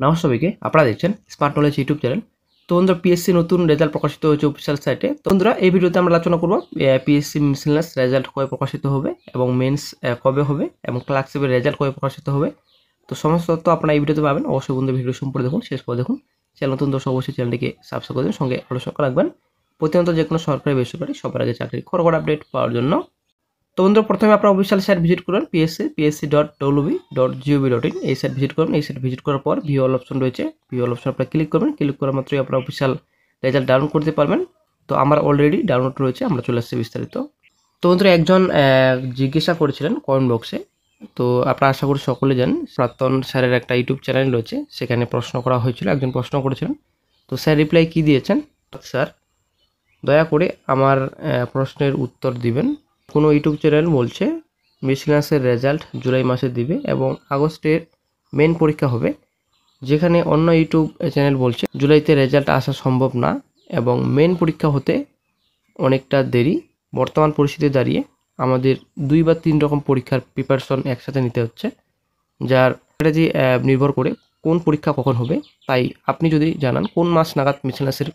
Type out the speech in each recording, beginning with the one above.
নমস্কার সবাইকে, আপনারা দেখছেন স্মার্ট নলেজ ইউটিউব চ্যানেল। তো বন্ধুরা, পিএসসি নতুন রেজাল্ট প্রকাশিত হয়েছে অফিসিয়াল সাইটে। তো বন্ধুরা, এই ভিডিওতে আমরা আলোচনা করব পিএসসি মিসেলেনিয়াস রেজাল্ট কবে প্রকাশিত হবে এবং মেন্স কবে হবে এবং ক্লার্কশিপের রেজাল্ট কবে প্রকাশিত হবে। তো সমস্ত তথ্য আপনারা এই ভিডিওতে পাবেন। অবশ্যই বন্ধু ভিডিও সম্পূর্ণ দেখুন, শেষ পর্যন্ত দেখুন। চ্যানেল নতুন দর্শক অবশ্যই চ্যানেলটিকে সাবস্ক্রাইব করে দিন, সঙ্গে আলোচনা রাখবেন প্রতিনিয়ত যে কোনো সরকারি বেসরকারি সবার আগে চাকরির খবর আপডেট পাওয়ার জন্য। তো বন্ধুরা, প্রথমে আপনারা অফিসিয়াল সাইট ভিজিট করুন psc.wb.gov.in। এই সাইট ভিজিট করুন। এই সাইট ভিজিট করার পর ভিউ অল অপশন রয়েছে, ভিউ অল অপশন আপনারা ক্লিক করবেন। ক্লিক করা মাত্রই আপনারা অফিসিয়াল রেজাল্ট ডাউনলোড করতে পারবেন। তো আমার অলরেডি ডাউনলোড রয়েছে, আমরা চলে আসছি বিস্তারিত। তো বন্ধুরা, একজন জিজ্ঞাসা করেছিলেন কমেন্ট বক্সে। তো আপনারা আশা করি সকলে জানেন, প্রাক্তন স্যারের একটা ইউটিউব চ্যানেল রয়েছে, সেখানে প্রশ্ন করা হয়েছিল। একজন প্রশ্ন করেছিলেন, তো স্যার রিপ্লাই কি দিয়েছেন? স্যার, দয়া করে আমার প্রশ্নের উত্তর দিবেন। কোনো ইউটিউব চ্যানেল বলছে মিসেলেনিয়াসের রেজাল্ট জুলাই মাসে দিবে এবং আগস্টের মেন পরীক্ষা হবে, যেখানে অন্য ইউটিউব চ্যানেল বলছে জুলাইতে রেজাল্ট আসা সম্ভব না এবং মেন পরীক্ষা হতে অনেকটা দেরি। বর্তমান পরিস্থিতিতে দাঁড়িয়ে আমাদের 2 বা 3 রকম পরীক্ষার প্রিপারেশন একসাথে নিতে হচ্ছে, যার স্ট্র্যাটেজি নির্ভর করে কোন পরীক্ষা কখন হবে। তাই আপনি যদি জানান কোন মাস নাগাদ মিসেলেনিয়াসের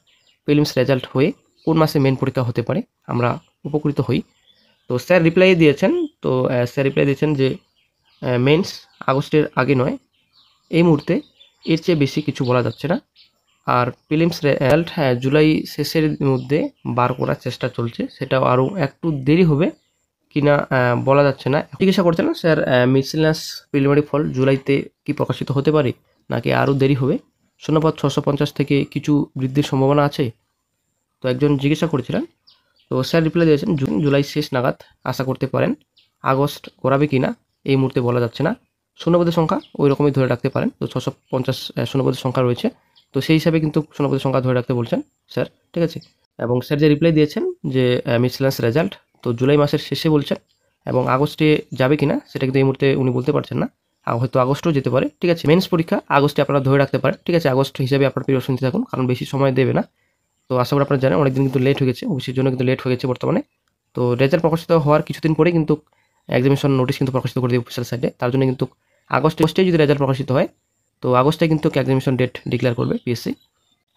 প্রিলিমস রেজাল্ট হয়ে কোন মাসে মেন পরীক্ষা হতে পারে, আমরা উপকৃত হই। তো স্যার রিপ্লাই দিয়েছেন। তো স্যার রিপ্লাই দিয়েছেন যে মেন্স আগস্টের আগে নয়, এই মুহূর্তে এর চেয়ে বেশি কিছু বলা যাচ্ছে না। আর প্রিলিমস রেজাল্ট জুলাই শেষের মধ্যে বার করার চেষ্টা চলছে, সেটাও আরও একটু দেরি হবে কিনা বলা যাচ্ছে না। জিজ্ঞাসা করছেন স্যার, মিসেলেনিয়াস প্রিলিমিনারি ফল জুলাইতে কি প্রকাশিত হতে পারে নাকি আরও দেরি হবে? শূন্যপদ 650 থেকে কিছু বৃদ্ধির সম্ভাবনা আছে? তো একজন জিজ্ঞাসা করেছিলেন। তো স্যার রিপ্লাই দিয়েছেন জুলাই শেষ নাগাদ আশা করতে পারেন। আগস্ট গড়াবে কিনা এই মুহূর্তে বলা যাচ্ছে না। শূন্যপদের সংখ্যা ওই রকমই ধরে রাখতে পারেন। তো 650 শূন্যপদের সংখ্যা রয়েছে, তো সেই হিসাবে কিন্তু শূন্যপদের সংখ্যা ধরে রাখতে বলছেন স্যার, ঠিক আছে। এবং স্যার যে রিপ্লাই দিয়েছেন যে মিসেলেনিয়াস রেজাল্ট তো জুলাই মাসের শেষে বলছেন এবং আগস্টে যাবে কিনা সেটা কিন্তু এই মুহূর্তে উনি বলতে পারছেন না। হয়তো আগস্টও যেতে পারে, ঠিক আছে। মেন্স পরীক্ষা আগস্টে আপনারা ধরে রাখতে পারেন, ঠিক আছে। আগস্ট হিসাবে আপনার প্রিপারেশন নিতে থাকুন, কারণ বেশি সময় দেবে না। তো আশা করি আপনারা জানেন অনেকদিন কিন্তু লেট হয়ে গেছে, অফিসের জন্য কিন্তু লেট হয়ে গেছে বর্তমানে। তো রেজাল্ট প্রকাশিত হওয়ার কিছুদিন পরে কিন্তু এক্সামিনেশন নোটিশ কিন্তু প্রকাশিত করে দিই অফিসিয়াল সাইটে। তার জন্য কিন্তু আগস্টে যদি রেজাল্ট প্রকাশিত হয়, তো আগস্টে কিন্তু এক্সামিনেশন ডেট ডিক্লেয়ার করবে পিএসসি।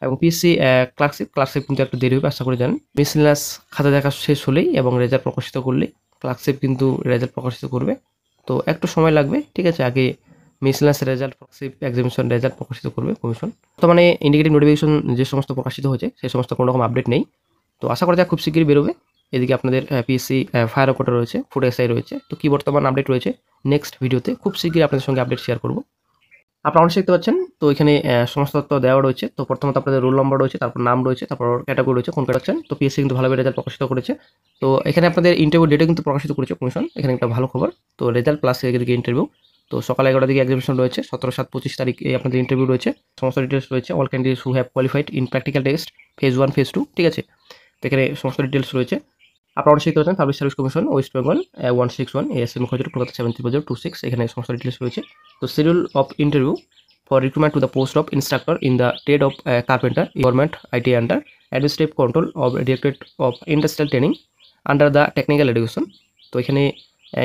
এবং পিএসসি ক্লার্কশিপ কিন্তু একটু দেরি হবে, আশা করি জানেন। মিসেলেনিয়াস খাতা দেখা শেষ হলেই এবং রেজাল্ট প্রকাশিত করলেই ক্লার্কশিপ কিন্তু রেজাল্ট প্রকাশিত করবে। তো একটু সময় লাগবে, ঠিক আছে। আগে miscellaneous result clerkship examination result প্রকাশিত করবে কমিশন। বর্তমানে ইন্ডিকেটিভ নোটিফিকেশন যে সমস্ত প্রকাশিত হয়েছে সেই সমস্ত কোনো রকম আপডেট নেই। তো আশা করা যায় খুব শীঘ্রই বেরোবে। এদিকে আপনাদের পিএসসি ফায়ার অপারেটর রয়েছে, ফুড এসআই রয়েছে। তো কি বর্তমান আপডেট রয়েছে নেক্সট ভিডিওতে খুব শীঘ্রই আপনাদের সঙ্গে আপডেট শেয়ার করব। আপনারা অনেক দেখতে পাচ্ছেন। তো এখানে সমস্ত তথ্য দেওয়া রয়েছে। তো প্রথমত আপনাদের রোল নম্বর রয়েছে, তারপর নাম রয়েছে, তারপর ক্যাটাগরি রয়েছে, কোন ক্যাটাগরি। তো পিএসসি কিন্তু ভালোভাবে রেজাল্ট প্রকাশিত করেছে। তো এখানে আপনাদের ইন্টারভিউ ডেটে কিন্তু প্রকাশিত করেছে কমিশন, এখানে একটা ভালো খবর। তো রেজাল্ট প্লাস এদিকে ইন্টারভিউ। তো সকাল 11টার দিকে এক্সামিনেশন রয়েছে, 17-7-25 তারিখে আপনাদের ইন্টারভিউ রয়েছে। সমস্ত ডিটেলস রয়েছে। All candidates who have qualified in practical test phase 1 phase 2, ঠিক আছে। তো এখানে সমস্ত ডিটেলস রয়েছে। আপনারা অনেক শিখতে পাচ্ছেন public service commission West Bengal 161 ASM খোঁজের কলকাতা 73026, এখানে সমস্ত ডিটেলস রয়েছে। তো schedule of interview for recruitment to the post of instructor in the trade of carpenter, government IT under administrative control of Directorate of Industrial Training under the Technical Education। তো এখানে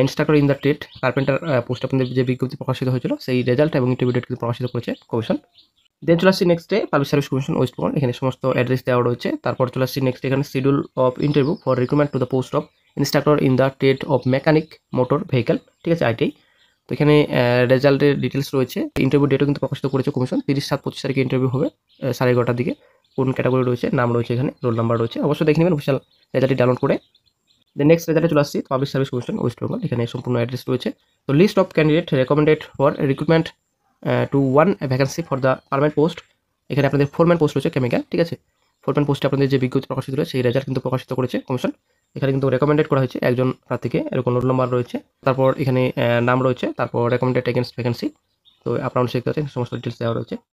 instructor in the trade carpenter post আপনাদের যে বিজ্ঞপ্তি প্রকাশিত হয়েছিল সেই result এবং interview date কিন্তু প্রকাশিত করেছে কমিশন। দেন চলে আসছি next day public service commission West Bengal, এখানে সমস্ত অ্যাড্রেস দেওয়া রয়েছে। তারপর চলে আসছি নেক্সট এখানে schedule of interview for recruitment to the post of instructor in the trade of mechanic motor vehicle, ঠিক আছে, আইটিআই। তো এখানে রেজাল্টের ডিটেলস রয়েছে। ইন্টারভিউ ডেটও কিন্তু প্রকাশিত করেছে কমিশন, 30-7-25 তারিখে ইন্টারভিউ হবে 11:30টার দিকে। কোন ক্যাটাগরি রয়েছে, নাম রয়েছে, এখানে রোল নাম্বার রয়েছে, অবশ্যই দেখে নেবেন অফিসিয়াল রেজাল্টটি ডাউনলোড করে। দেন নেক্সট রেজাল্টে চলে আসছি public service commission West Bengal, এখানে সম্পূর্ণ অ্যাড্রেস রয়েছে। তো list of candidate recommended for recruitment to 1 vacancy for the permanent post, এখানে আপনাদের ফোরম্যান পোস্ট রয়েছে কেমিক্যাল, ঠিক আছে। ফোরম্যান পোস্টে আপনাদের যে বিজ্ঞপ্তি প্রকাশিত রয়েছে সেই রেজাল্ট কিন্তু প্রকাশিত করেছে কমিশন। এখানে কিন্তু রেকমেন্ডেড করা হয়েছে একজন প্রার্থীকে, এরকম রোল নাম্বার রয়েছে, তারপর এখানে নাম রয়েছে, তারপর রেকমেন্ডেড এগেন্সট ভ্যাকেন্সি। তো আপনারা দেখতে পাচ্ছেন সমস্ত ডিটেলস দেওয়া রয়েছে।